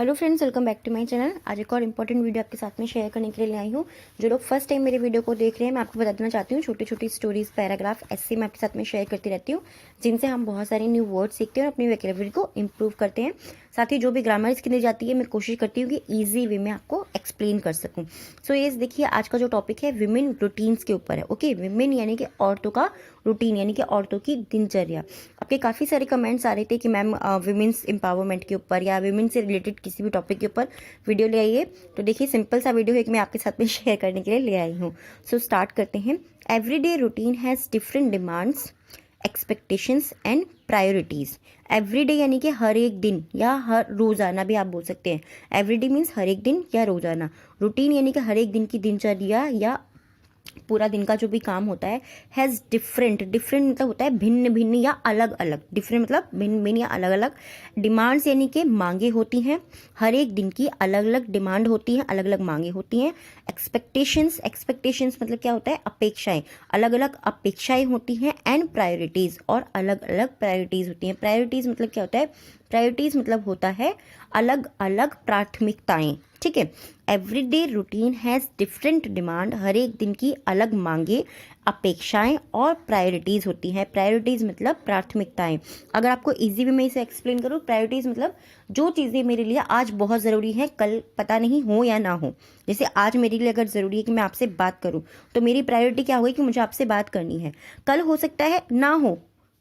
Hello friends, welcome back to my channel. आज एक और इंपॉर्टेंट वीडियो आपके साथ में शेयर करने के लिए आई हूँ। जो लोग फर्स्ट टाइम मेरे वीडियो को देख रहे हैं, मैं आपको बता देना चाहती हूँ, छोटी छोटी स्टोरीज, पैराग्राफ ऐसे मैं आपके साथ में शेयर करती रहती हूँ, जिनसे हम बहुत सारे न्यू वर्ड सीखते हैं और अपनी वोकैबुलरी को इम्प्रूव करते हैं। साथ ही जो भी ग्रामर इसकी दी जाती है, मैं कोशिश करती हूँ कि ईजी वे में आपको एक्सप्लेन कर सकूँ। सो ये देखिए, आज का जो टॉपिक है विमेन रूटीन्स के ऊपर है। ओके, विमेन यानी कि औरतों का रूटीन, यानी कि औरतों की दिनचर्या। आपके काफ़ी सारे कमेंट्स आ रहे थे कि मैम विमेंस एम्पावरमेंट के ऊपर या विमेन से रिलेटेड किसी भी टॉपिक के ऊपर वीडियो ले आइए। तो देखिए, सिंपल सा वीडियो है कि मैं आपके साथ में शेयर करने के लिए ले आई हूँ। सो स्टार्ट करते हैं। Everyday routine has different demands, expectations and priorities. Everyday यानी कि हर एक दिन या हर रोज़ाना भी आप बोल सकते हैं। एवरीडे मीन्स हर एक दिन या रोज़ाना। रूटीन यानी कि हर एक दिन की दिनचर्या या पूरा दिन का जो भी काम होता है। हैज़ डिफरेंट, डिफरेंट मतलब होता है भिन्न भिन्न या अलग अलग। डिफरेंट मतलब भिन्न भिन्न या अलग अलग। डिमांड्स यानी कि मांगे होती हैं। हर एक दिन की अलग अलग डिमांड होती है, अलग अलग मांगे होती हैं। एक्सपेक्टेशंस, एक्सपेक्टेशंस मतलब क्या होता है? अपेक्षाएं, अलग अलग अपेक्षाएं होती हैं। एंड प्रायोरिटीज़, और अलग अलग प्रायोरिटीज़ होती हैं। प्रायोरिटीज़ मतलब क्या होता है? प्रायोरिटीज़ मतलब होता है अलग अलग प्राथमिकताएं। ठीक है। Everyday routine has different demand, हर एक दिन की अलग मांगे, अपेक्षाएं और प्रायोरिटीज़ होती हैं। प्रायोरिटीज़ मतलब प्राथमिकताएं। अगर आपको इजी वे में इसे एक्सप्लेन करूँ, प्रायोरिटीज़ मतलब जो चीज़ें मेरे लिए आज बहुत ज़रूरी है, कल पता नहीं हो या ना हो। जैसे आज मेरे लिए अगर ज़रूरी है कि मैं आपसे बात करूँ, तो मेरी प्रायोरिटी क्या होगी कि मुझे आपसे बात करनी है। कल हो सकता है ना हो,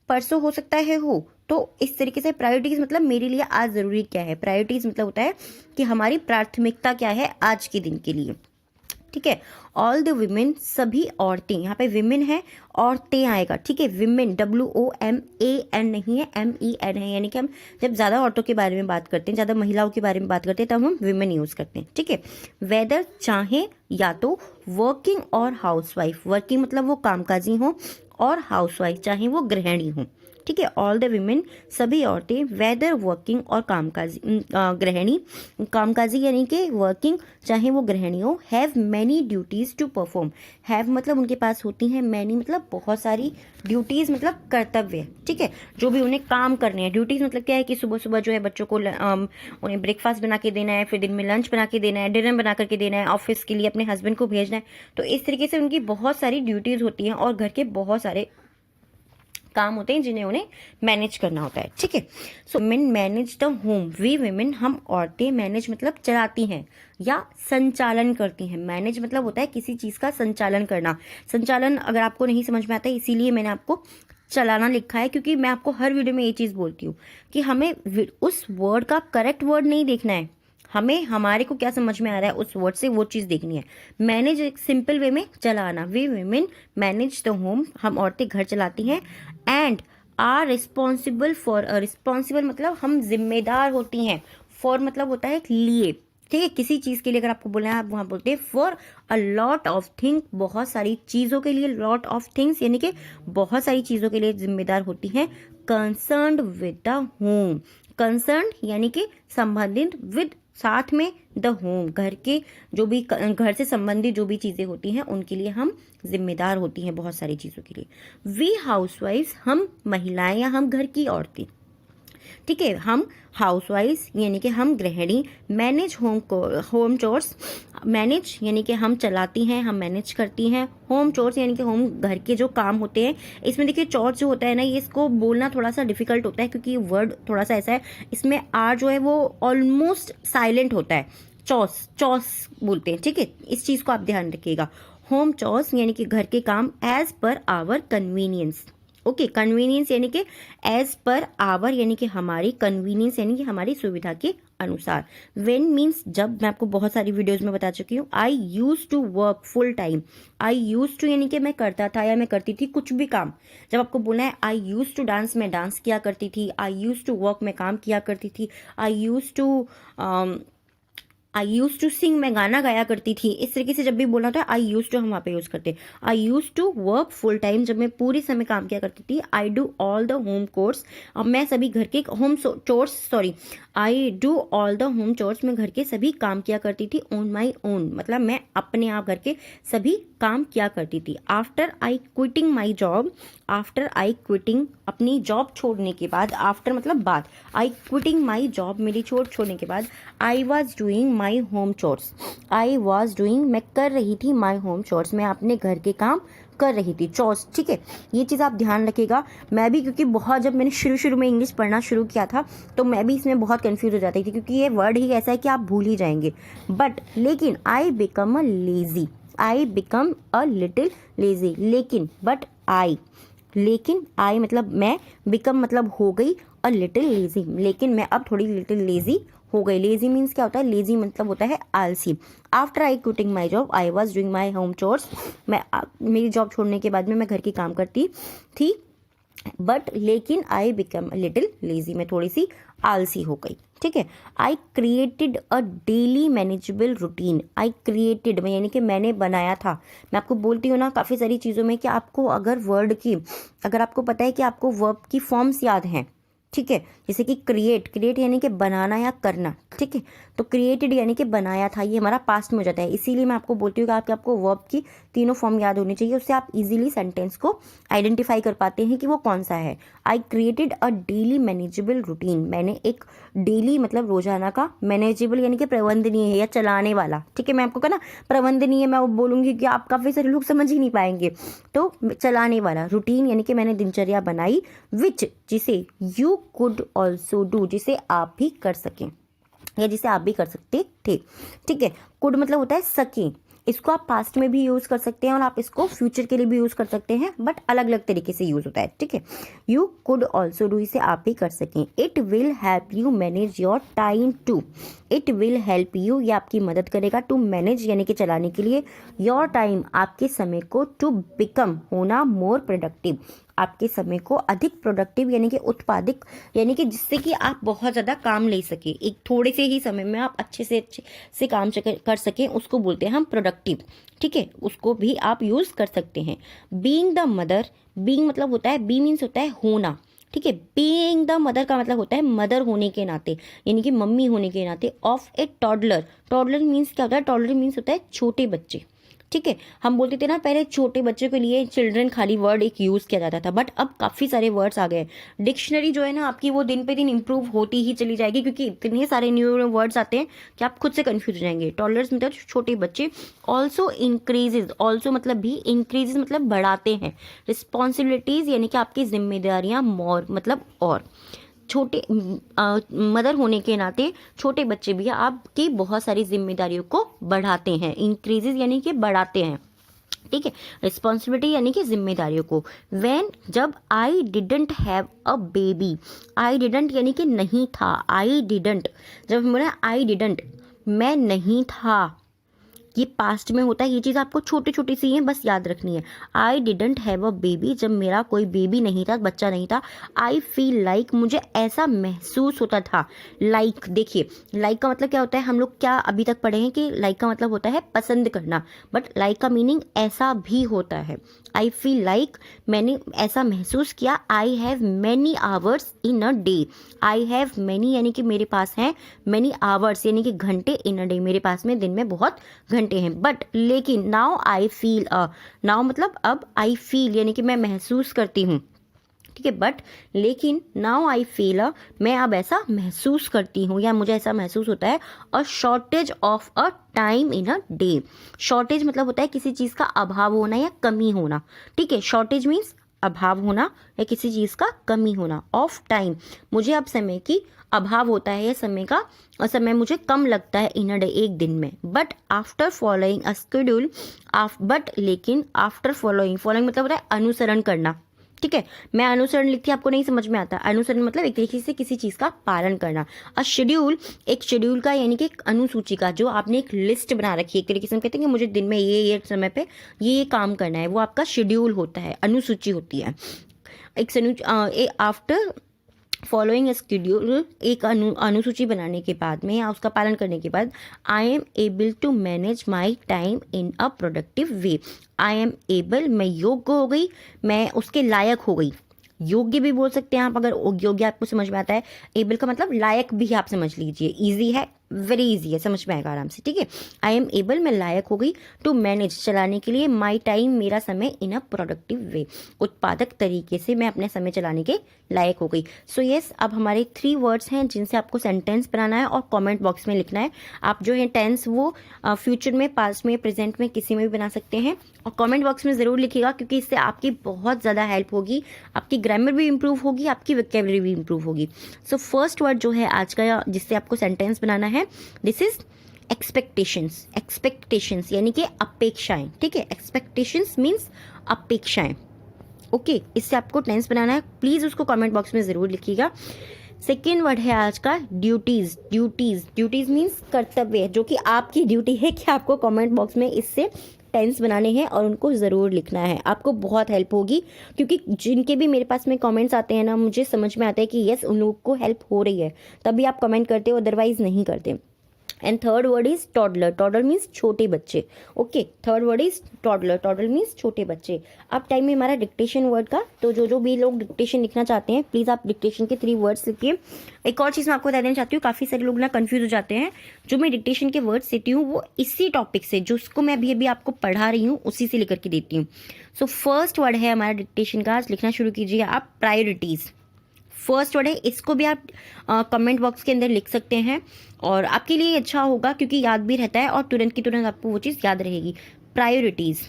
परसों हो सकता है हो। तो इस तरीके से प्रायोरिटीज़ मतलब मेरे लिए आज ज़रूरी क्या है। प्रायोरिटीज़ मतलब होता है कि हमारी प्राथमिकता क्या है आज के दिन के लिए। ठीक है। ऑल द विमेन, सभी औरतें, यहाँ पे विमेन है, औरतें आएगा। ठीक है। विमेन WOMAN नहीं है, MEN है। यानी कि हम जब ज़्यादा औरतों के बारे में बात करते हैं, ज़्यादा महिलाओं के बारे में बात करते हैं, तब हम विमेन यूज़ करते हैं। ठीक है। वेदर चाहे या तो वर्किंग और हाउसवाइफ। वर्किंग मतलब वो कामकाजी हो, और हाउसवाइफ चाहे वो गृहिणी हो। ठीक है। ऑल द विमेन, सभी औरतें, वेदर वर्किंग और कामकाजी, गृहिणी, कामकाजी यानी कि वर्किंग चाहे वो गृहिणी हो, have many duties to perform. Have मतलब उनके पास होती हैं, मैनी मतलब बहुत सारी, ड्यूटीज़ मतलब कर्तव्य। ठीक है। जो भी उन्हें काम करने हैं। ड्यूटीज़ मतलब क्या है कि सुबह सुबह जो है बच्चों को उन्हें ब्रेकफास्ट बना के देना है, फिर दिन में लंच बना के देना है, डिनर बना करके देना है, ऑफिस के लिए अपने हस्बैंड को भेजना है। तो इस तरीके से उनकी बहुत सारी ड्यूटीज़ होती हैं और घर के बहुत सारे काम होते हैं जिन्हें उन्हें मैनेज करना होता है। ठीक है। So women manage the home. We women, हम औरतें, मैनेज मतलब चलाती हैं या संचालन करती हैं। मैनेज मतलब होता है किसी चीज़ का संचालन करना। संचालन अगर आपको नहीं समझ में आता है, इसीलिए मैंने आपको चलाना लिखा है, क्योंकि मैं आपको हर वीडियो में ये चीज़ बोलती हूँ कि हमें उस वर्ड का करेक्ट वर्ड नहीं देखना है, हमें हमारे को क्या समझ में आ रहा है उस वर्ड से वो चीज़ देखनी है। मैनेज एक सिंपल वे में चलाना। We women manage the home, हम औरतें घर चलाती हैं। And are responsible for, responsible मतलब हम जिम्मेदार होती हैं। फॉर मतलब होता है लिए। ठीक है। किसी चीज़ के लिए अगर आपको बोलना है, आप वहाँ बोलते हैं for a lot of thing, बहुत सारी चीज़ों के लिए। लॉट ऑफ थिंग्स यानी कि बहुत सारी चीज़ों के लिए जिम्मेदार होती हैं। Concerned with the home, concern यानी कि संबंधित, विद साथ में, द होम घर के जो भी घर से संबंधित जो भी चीज़ें होती हैं उनके लिए हम जिम्मेदार होती हैं, बहुत सारी चीज़ों के लिए। वी हाउसवाइफ्स, हम महिलाएं या हम घर की औरतें। ठीक है। हम हाउसवाइफ्स यानी कि हम गृहिणी। मैनेज होम चोर्स, मैनेज यानी कि हम चलाती हैं, हम मैनेज करती हैं। होम चोर्स यानी कि होम घर के जो काम होते हैं। इसमें देखिए चोर्स जो होता है ना, ये इसको बोलना थोड़ा सा डिफिकल्ट होता है, क्योंकि वर्ड थोड़ा सा ऐसा है, इसमें आर जो है वो ऑलमोस्ट साइलेंट होता है। चॉस, चॉस बोलते हैं। ठीक है। इस चीज़ को आप ध्यान रखिएगा। होम चॉस यानी कि घर के काम, as per hour convenience. Okay. Convenience यानी कि एज पर आवर यानी कि हमारी, कन्वीनियंस यानी कि हमारी सुविधा के अनुसार। वेन मीन्स जब, मैं आपको बहुत सारी वीडियोस में बता चुकी हूँ। I use to work full time. I use to यानी कि मैं करता था या मैं करती थी कुछ भी काम। जब आपको बोलना है आई यूज टू डांस, मैं डांस किया करती थी। आई यूज टू वर्क, मैं काम किया करती थी। आई यूज टू सिंग, मैं गाना गाया करती थी। इस तरीके से जब भी बोलना होता है आई यूज टू हम वहाँ पे यूज करते हैं। I use to work full time, जब मैं पूरी समय काम किया करती थी। I do all the home course, अब मैं सभी घर के home chores, sorry, I do all the home chores, मैं घर के सभी काम किया करती थी। ऑन माई ओन मतलब मैं अपने आप घर के सभी काम किया करती थी। After I quitting my job, after I quitting, अपनी जॉब छोड़ने के बाद, आफ्टर मतलब बाद, आई क्विटिंग माई जॉब, मेरी छोड़ने के बाद, I was doing my home chores, I was doing, मैं कर रही थी, माई होम चोर्स, मैं अपने घर के काम कर रही थी, चोर्स, ठीक है। ये चीज़ आप ध्यान रखिएगा। मैं भी क्योंकि बहुत, जब मैंने शुरू में इंग्लिश पढ़ना शुरू किया था तो मैं भी इसमें बहुत कंफ्यूज हो जाती थी, क्योंकि ये वर्ड ही ऐसा है कि आप भूल ही जाएंगे। बट लेकिन I become a lazy, I become a little lazy, लेकिन, बट आई, लेकिन आई मतलब मैं, बिकम मतलब हो गई, अ लिटिल लेजी, लेकिन मैं अब थोड़ी लिटिल लेजी हो गई। लेजी मीन्स क्या होता है? लेजी मतलब होता है आलसी। After I quitting my job I was doing my home chores, मैं मेरी जॉब छोड़ने के बाद में मैं घर की काम करती थी, बट लेकिन I become a little lazy, मैं थोड़ी सी आलसी हो गई, ठीक है। I created a daily manageable routine, I created में यानी कि मैंने बनाया था। मैं आपको बोलती हूँ ना काफ़ी सारी चीज़ों में कि आपको अगर वर्ड की, अगर आपको पता है कि आपको वर्ब की फॉर्म्स याद हैं, ठीक है, जैसे कि क्रिएट यानी कि बनाना या करना, ठीक है, तो क्रिएटेड यानी कि बनाया था, ये हमारा पास्ट में हो जाता है। इसीलिए मैं आपको बोलती हूँ कि आपको वर्ब की तीनों फॉर्म याद होनी चाहिए, उससे आप इजीली सेंटेंस को आइडेंटिफाई कर पाते हैं कि वो कौन सा है। I created a daily manageable routine, मैंने एक डेली मतलब रोजाना का, मैनेजेबल यानी कि प्रबंधनीय है या चलाने वाला, ठीक है। मैं आपको कहना प्रबंधनीय मैं वो बोलूँगी कि आप काफ़ी सारे लोग समझ ही नहीं पाएंगे, तो चलाने वाला रूटीन यानी कि मैंने दिनचर्या बनाई, विच जिसे यू कुड ऑल्सो डू, जिसे आप भी कर सकें या जिसे आप भी कर सकते थे, ठीक है। कुड मतलब होता है सकें, इसको आप पास्ट में भी यूज कर सकते हैं और आप इसको फ्यूचर के लिए भी यूज कर सकते हैं, बट अलग अलग तरीके से यूज होता है, ठीक है। यू कुड ऑल्सो डू, इसे आप भी कर सकें। It will help you manage your time too, it will help you, ये आपकी मदद करेगा, टू मैनेज यानी कि चलाने के लिए, योर टाइम आपके समय को, टू बिकम होना, मोर प्रोडक्टिव आपके समय को अधिक प्रोडक्टिव यानी कि उत्पादक, यानी कि जिससे कि आप बहुत ज़्यादा काम ले सके, एक थोड़े से ही समय में आप अच्छे से काम कर सकें, उसको बोलते हैं हम प्रोडक्टिव, ठीक है, उसको भी आप यूज़ कर सकते हैं। बीइंग द मदर, बीइंग मतलब होता है, बी मीन्स होता है होना, ठीक है। बीइंग द मदर का मतलब होता है मदर होने के नाते, यानी कि मम्मी होने के नाते, of A toddler, toddler means क्या होता है? टॉडलर मीन्स होता है छोटे बच्चे, ठीक है। हम बोलते थे ना पहले छोटे बच्चों के लिए चिल्ड्रन खाली वर्ड एक यूज़ किया जाता था, बट अब काफ़ी सारे वर्ड्स आ गए। डिक्शनरी जो है ना आपकी वो दिन पे दिन इंप्रूव होती ही चली जाएगी, क्योंकि इतने सारे न्यू वर्ड्स आते हैं कि आप खुद से कंफ्यूज हो जाएंगे। टॉलर्स मतलब छोटे बच्चे। ऑल्सो इंक्रीजेज, ऑल्सो मतलब भी, इंक्रीजेज मतलब बढ़ाते हैं। रिस्पॉन्सिबिलिटीज़ यानी कि आपकी जिम्मेदारियाँ, मोर मतलब और, छोटे मदर होने के नाते छोटे बच्चे भी आपकी बहुत सारी जिम्मेदारियों को बढ़ाते हैं। इंक्रीजेज यानी कि बढ़ाते हैं, ठीक है। रिस्पॉन्सिबिलिटी यानी कि जिम्मेदारियों को। व्हेन जब I didn't have a baby, I didn't यानी कि नहीं था, आई डिडंट, जब हम बोले आई डिडंट मैं नहीं था, ये पास्ट में होता है। ये चीज़ आपको छोटी छोटी सी है, बस याद रखनी है। I didn't have a baby, जब मेरा कोई बेबी नहीं था, बच्चा नहीं था। आई फील लाइक, मुझे ऐसा महसूस होता था। लाइक देखिए, लाइक का मतलब क्या होता है? हम लोग क्या अभी तक पढ़े हैं कि लाइक का मतलब होता है पसंद करना, बट लाइक का मीनिंग ऐसा भी होता है। आई फील लाइक, मैंने ऐसा महसूस किया। I have many hours in a day, I have many यानी कि मेरे पास हैं, मैनी आवर्स यानी कि घंटे, इन अ डे मेरे पास में दिन में बहुत घंटे हैं। बट लेकिन now I feel a, now मतलब अब, आई फील यानी कि मैं महसूस करती हूँ, ठीक है। बट लेकिन नाउ आई फील अ, मैं अब ऐसा महसूस करती हूँ या मुझे ऐसा महसूस होता है। A shortage of a time in a day, shortage मतलब होता है किसी चीज़ का अभाव होना या कमी होना, ठीक है। शॉर्टेज मीन्स अभाव होना या किसी चीज़ का कमी होना। ऑफ टाइम, मुझे अब समय की अभाव होता है या समय का, और समय मुझे कम लगता है इन अ डे, एक दिन में। But after following a schedule, but लेकिन आफ्टर फॉलोइंग, फॉलोइंग मतलब होता है अनुसरण करना, ठीक है। मैं अनुसरण लिखती आपको नहीं समझ में आता। अनुसरण मतलब एक तरीके से किसी चीज़ का पालन करना। अ शेड्यूल, एक शेड्यूल का यानी कि एक अनुसूची का, जो आपने एक लिस्ट बना रखी है, एक तरीके से हम कहते हैं कि मुझे दिन में ये समय पे ये काम करना है, वो आपका शेड्यूल होता है, अनुसूची होती है। एक आफ्टर फॉलोइंग ए शेड्यूल, एक अनुसूची बनाने के बाद में या उसका पालन करने के बाद, I am able to manage my time in a productive way. I am able, मैं योग्य हो गई, मैं उसके लायक हो गई। योग्य भी बोल सकते हैं आप, अगर योग्य आपको समझ में आता है। एबल का मतलब लायक भी आप समझ लीजिए, ईजी है, वेरी इजी है, समझ में आएगा आराम से, ठीक है। आई एम एबल, मैं लायक हो गई, टू मैनेज, चलाने के लिए, माई टाइम, मेरा समय, इन अ प्रोडक्टिव वे, उत्पादक तरीके से मैं अपने समय चलाने के लायक हो गई। सो यस, अब हमारे 3 वर्ड्स हैं जिनसे आपको सेंटेंस बनाना है और कमेंट बॉक्स में लिखना है। आप जो है टेंस वो फ्यूचर में, पास्ट में, प्रेजेंट में, किसी में भी बना सकते हैं और कमेंट बॉक्स में ज़रूर लिखिएगा, क्योंकि इससे आपकी बहुत ज़्यादा हेल्प होगी, आपकी ग्रामर भी इंप्रूव होगी, आपकी वोकैबुलरी भी इंप्रूव होगी। सो फर्स्ट वर्ड जो है आज का जिससे आपको सेंटेंस बनाना है, दिस इज एक्सपेक्टेशंस। एक्सपेक्टेशंस यानी कि अपेक्षाएं, ठीक है। एक्सपेक्टेशंस मीन्स अपेक्षाएं, ओके। इससे आपको टेंस बनाना है, प्लीज़ उसको कमेंट बॉक्स में ज़रूर लिखिएगा। सेकेंड वर्ड है आज का ड्यूटीज़। ड्यूटीज़, ड्यूटीज़ मीन्स कर्तव्य, जो कि आपकी ड्यूटी है कि आपको कमेंट बॉक्स में इससे टेंस बनाने हैं और उनको ज़रूर लिखना है। आपको बहुत हेल्प होगी, क्योंकि जिनके भी मेरे पास में कमेंट्स आते हैं ना, मुझे समझ में आता है कि यस उन लोगों को हेल्प हो रही है, तभी आप कमेंट करते हो, अदरवाइज नहीं करते। And third word is toddler. Toddler means छोटे बच्चे, okay. Third word is toddler. Toddler means छोटे बच्चे। अब टाइम है हमारा डिक्टेशन वर्ड का, तो जो भी लोग डिक्टेशन लिखना चाहते हैं, प्लीज़ आप डिक्टेशन के 3 वर्ड्स लिखिए। एक और चीज़ मैं आपको बता देना चाहती हूँ, काफ़ी सारे लोग ना कंफ्यूज हो जाते हैं। जो मैं डिक्टेशन के वर्ड्स देती हूँ वो इसी टॉपिक से, जो उसको मैं अभी आपको पढ़ा रही हूँ उसी से लेकर के देती हूँ। सो फर्स्ट वर्ड है हमारा डिक्टेशन का, लिखना शुरू कीजिए आप, प्रायोरिटीज़। फर्स्ट वर्ड है, इसको भी आप कमेंट बॉक्स के अंदर लिख सकते हैं और आपके लिए अच्छा होगा, क्योंकि याद भी रहता है और तुरंत की तुरंत आपको वो चीज़ याद रहेगी। Priorities,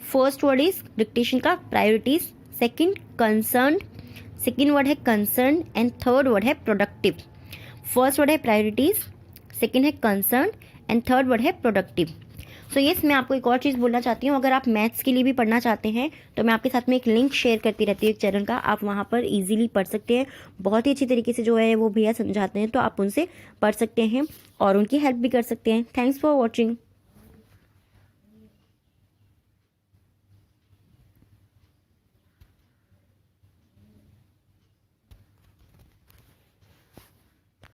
first word is dictation का priorities. Second concern, second word है कंसर्न एंड थर्ड वर्ड है प्रोडक्टिव। फर्स्ट वर्ड है प्रायोरिटीज़, सेकंड है कंसर्न एंड थर्ड वर्ड है प्रोडक्टिव। सो यस, मैं आपको एक और चीज़ बोलना चाहती हूँ, अगर आप मैथ्स के लिए भी पढ़ना चाहते हैं तो मैं आपके साथ में एक लिंक शेयर करती रहती हूँ एक चैनल का, आप वहाँ पर इजीली पढ़ सकते हैं। बहुत ही अच्छी तरीके से जो है वो भैया समझाते हैं, तो आप उनसे पढ़ सकते हैं और उनकी हेल्प भी कर सकते हैं। Thanks for watching.